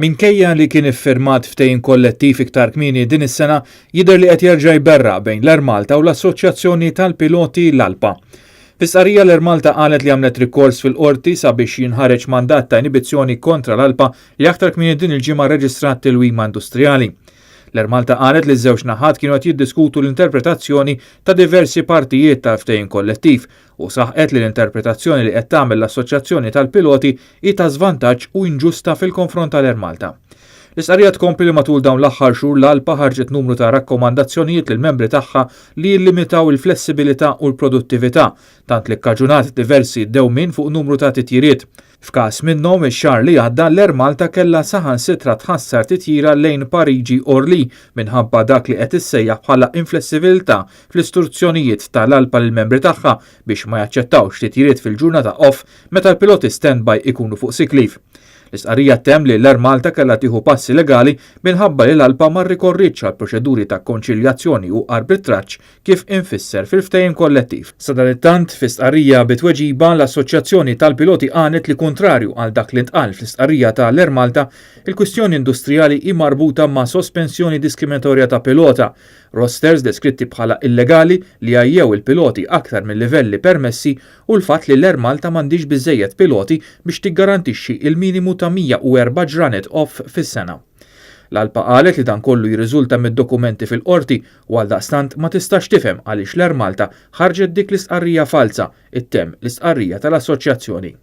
Minkejja li kien iffirmat ftehim kollettiv iktar kmieni din is-sena, jidher li qed jerġa' jberraq bejn l-Ermalta u l-Assoċjazzjoni tal-Piloti l-Alpa. Fis-qarrija l-Ermalta qalet li għamlet rikors fil-qorti sabiex jinħareġ mandat ta' inibizzjoni kontra l-Alpa li aktar kmieni din il-ġimgħa reġistrat tilwima industrijali. L-Ermalta qalet li ż-żewġ naħat kienu qed jiddiskutu l-interpretazzjoni ta' diversi partijiet tal-ftehim kollettiv u saħqet li l-interpretazzjoni li qed tagħmel l-Assoċjazzjoni tal-Piloti hi ta' żvantaġġ u inġusta fil-konfront tal-Ermalta. L-istqarrija tkompli li matul dawn l-aħħar xhur l-Alpa ħarġet numru ta' rakkomandazzjonijiet lill-membri tagħha li jillimitaw il-flessibilità u l-produttività, tant li kkaġunat diversi dewmien fuq numru ta' titjiriet. F'każ minnhom ix-xahar li għadda l-Ermalta kellha saħansitra tħassar titjira lejn Pariġi Orly minħabba dak li qed issejjaħ bħala inflessibilità fl-istruzzjonijiet tal-Alpa lill-membri tagħha biex ma jaċċettawx titjiriet fil-ġurnata off meta l-piloti standby ikunu fuq sick leave. L-istqarrija temm li l-Ermalta kellha tieħu passi legali minħabba li l-Alpa ma rrikorritx għal proċeduri ta' konċiljazzjoni u arbitraġġ kif infisser fil-ftehim kollettiv. Sadanittant fl-istqarrija bitweġiba l-Assoċjazzjoni tal-Piloti qalet li kontrarju għal dak li ntqal fl-istqarrija tal-Ermalta, il-kwistjoni industrijali hi marbuta ma' sospensjoni diskriminatorja ta' pilota, rosters deskritti bħala illegali li għajjew il-piloti aktar mill-livelli permessi u l-fatt li l-Ermalta m'għandix biżżejjed piloti biex tiggarantixxi il-minimu ta' 104 ġranet off fis-sena. L-Alpa qalet li dan kollu jirriżulta mid-dokumenti fil-qorti u għaldaqstant ma tistax tifhem għaliex l-Ermalta ħarġet dik l-istqarrija falsa, ittemm l-istqarrija tal-Assoċjazzjoni.